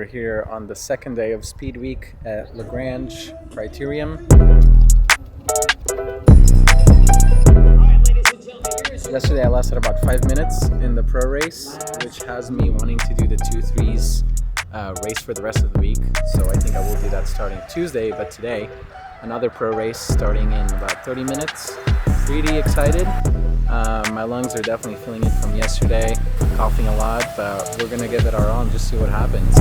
here on the second day of Speed Week at LaGrange Criterium. Yesterday I lasted about 5 minutes in the pro race, which has me wanting to do the 2-3s race for the rest of the week. So I think I will do that starting Tuesday, but today another pro race starting in about 30 minutes. Pretty excited. My lungs are definitely feeling it from yesterday, coughing a lot, but we're gonna give it our all and just see what happens.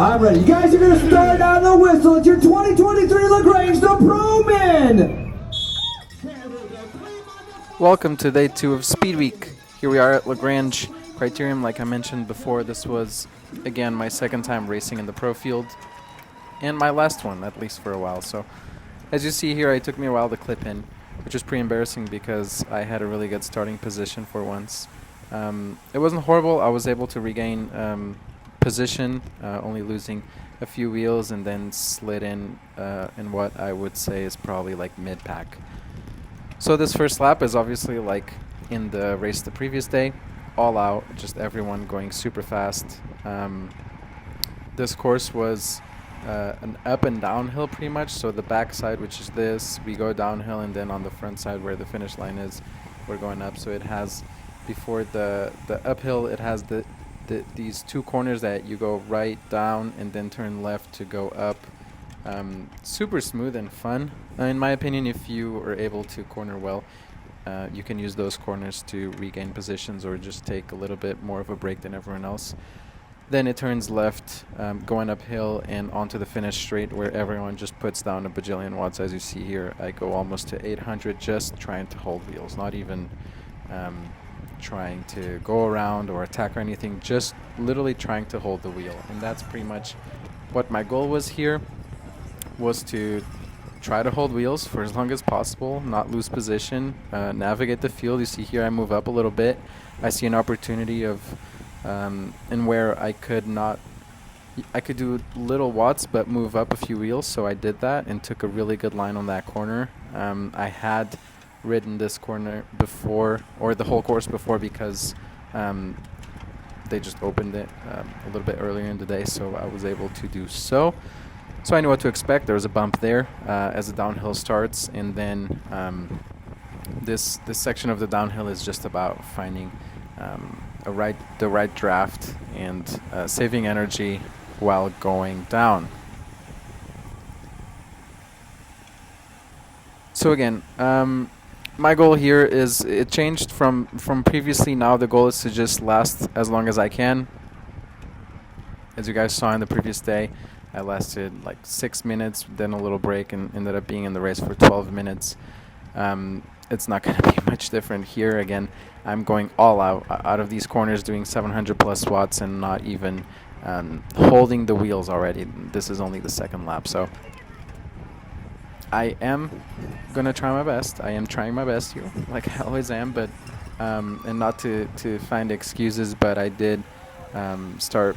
I'm ready. You guys are going to start on the whistle. It's your 2023 LaGrange, the Pro Man. Welcome to day 2 of Speed Week. Here we are at LaGrange Criterium. Like I mentioned before, this was, again, my second time racing in the pro field, and my last one, at least for a while. So, as you see here, it took me a while to clip in, which is pretty embarrassing because I had a really good starting position for once. It wasn't horrible. I was able to regain position, only losing a few wheels, and then slid in what I would say is probably like mid-pack. So this first lap is obviously like in the race the previous day, all out, just everyone going super fast. This course was an up and downhill pretty much, so the back side, which is this, we go downhill, and then on the front side where the finish line is, we're going up. So it has, before the uphill, it has these two corners that you go right down and then turn left to go up. Super smooth and fun, in my opinion. If you are able to corner well, you can use those corners to regain positions or just take a little bit more of a break than everyone else. Then it turns left, going uphill and onto the finish straight, where everyone just puts down a bajillion watts. As you see here, I go almost to 800 just trying to hold wheels, not even trying to go around or attack or anything, just literally trying to hold the wheel. And that's pretty much what my goal was here, was to try to hold wheels for as long as possible, not lose position, navigate the field. You see here I move up a little bit. I see an opportunity of and where I could do little watts but move up a few wheels, so I did that and took a really good line on that corner. I had ridden this corner before, or the whole course before, because they just opened it a little bit earlier in the day, so I was able to do so. So I knew what to expect. There was a bump there as the downhill starts, and then this section of the downhill is just about finding the right draft and saving energy while going down. So again, my goal here is, it changed from previously. Now the goal is to just last as long as I can. As you guys saw in the previous day, I lasted like 6 minutes, then a little break, and ended up being in the race for 12 minutes. It's not going to be much different here. Again, I'm going all out of these corners, doing 700 plus watts and not even holding the wheels already. This is only the second lap, so I am going to try my best. I am trying my best here, like I always am, but and not to find excuses, but I did start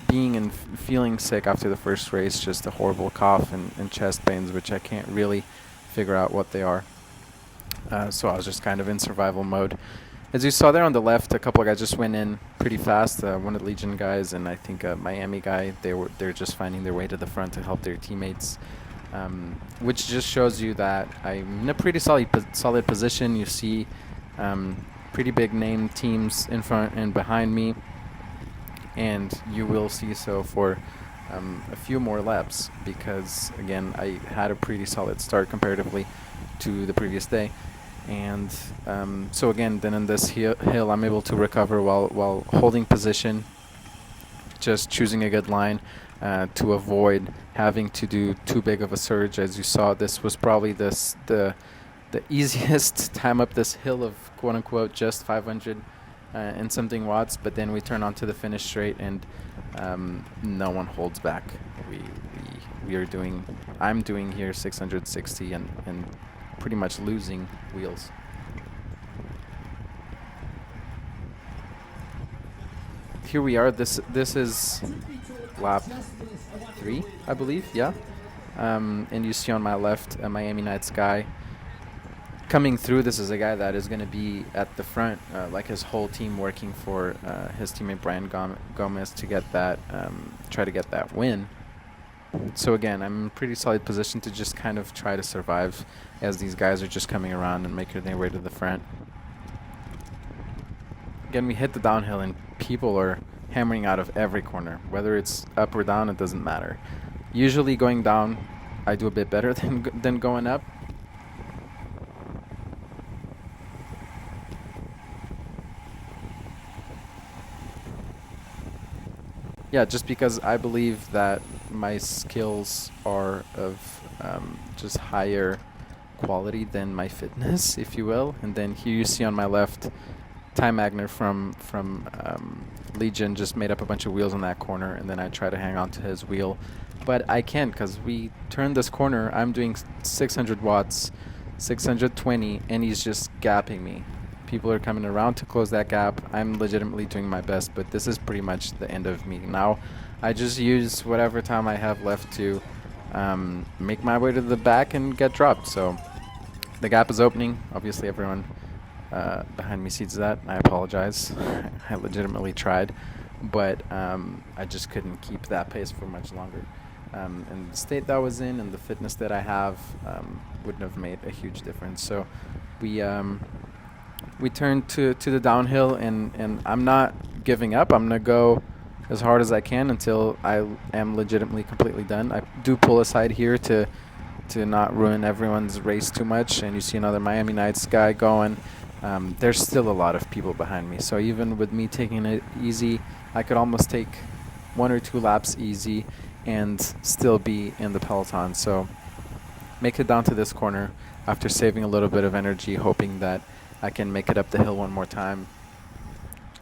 being and feeling sick after the first race, just a horrible cough and chest pains, which I can't really figure out what they are. So I was just kind of in survival mode. As you saw there on the left, a couple of guys just went in pretty fast. One of the Legion guys and I think a Miami guy, they're just finding their way to the front to help their teammates, which just shows you that I'm in a pretty solid position. You see pretty big name teams in front and behind me, and you will see so for a few more laps, because again, I had a pretty solid start comparatively to the previous day. And so again, then in this hill I'm able to recover while holding position, just choosing a good line to avoid having to do too big of a surge. As you saw, this was probably the easiest time up this hill of quote unquote just 500 and something watts, but then we turn onto the finish straight and no one holds back. I'm doing here 660 and pretty much losing wheels. Here we are. This is lap 3, I believe, yeah. And you see on my left a Miami Nights guy coming through. This is a guy that is going to be at the front, like his whole team working for his teammate Brian Gomez to get that, try to get that win. So again, I'm in a pretty solid position to just kind of try to survive as these guys are just coming around and making their way to the front. Again, we hit the downhill and people are hammering out of every corner. Whether it's up or down, it doesn't matter. Usually going down, I do a bit better than going up. Yeah, just because I believe that my skills are of just higher quality than my fitness, if you will. And then here you see on my left, Ty Magner from Legion just made up a bunch of wheels on that corner, and then I try to hang on to his wheel. But I can't, because we turned this corner. I'm doing 600 watts, 620, and he's just gapping me. People are coming around to close that gap. I'm legitimately doing my best, but this is pretty much the end of me. Now, I just use whatever time I have left to make my way to the back and get dropped. So the gap is opening. Obviously, everyone behind me sees that. I apologize. I legitimately tried, but I just couldn't keep that pace for much longer. And the state that I was in and the fitness that I have wouldn't have made a huge difference. So we turned to the downhill, and I'm not giving up. I'm going to go as hard as I can until I am legitimately completely done. I do pull aside here to not ruin everyone's race too much, and you see another Miami Nights guy going. There's still a lot of people behind me, so even with me taking it easy, I could almost take 1 or 2 laps easy and still be in the peloton. So make it down to this corner after saving a little bit of energy, hoping that I can make it up the hill one more time.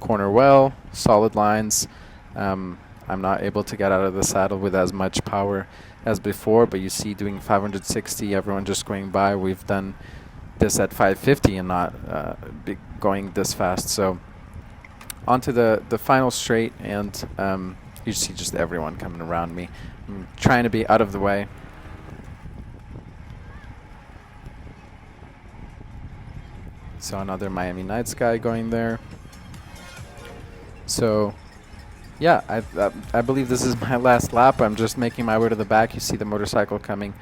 Corner well, solid lines. I'm not able to get out of the saddle with as much power as before, but you see doing 560, everyone just going by. We've done this at 550 and not going this fast. So onto the final straight, and you see just everyone coming around me. I'm trying to be out of the way. So another Miami Nights guy going there. So yeah, I believe this is my last lap. I'm just making my way to the back. You see the motorcycle coming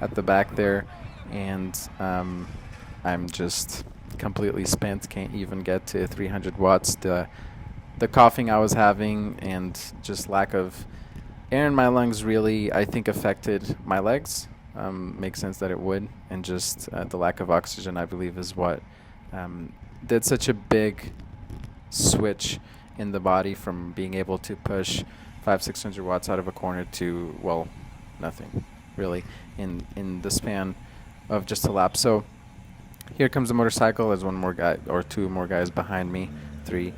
at the back there, and I'm just completely spent. Can't even get to 300 watts. The coughing I was having and just lack of air in my lungs really, I think, affected my legs. Makes sense that it would, and just the lack of oxygen, I believe, is what did such a big switch in the body from being able to push 500-600 watts out of a corner to, well, nothing really in the span of just a lap. So here comes the motorcycle. There's one more guy or 2 more guys behind me, 3.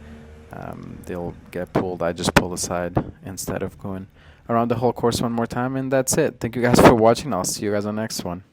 They'll get pulled. I just pull aside instead of going around the whole course one more time, and that's it. Thank you guys for watching. I'll see you guys on the next one.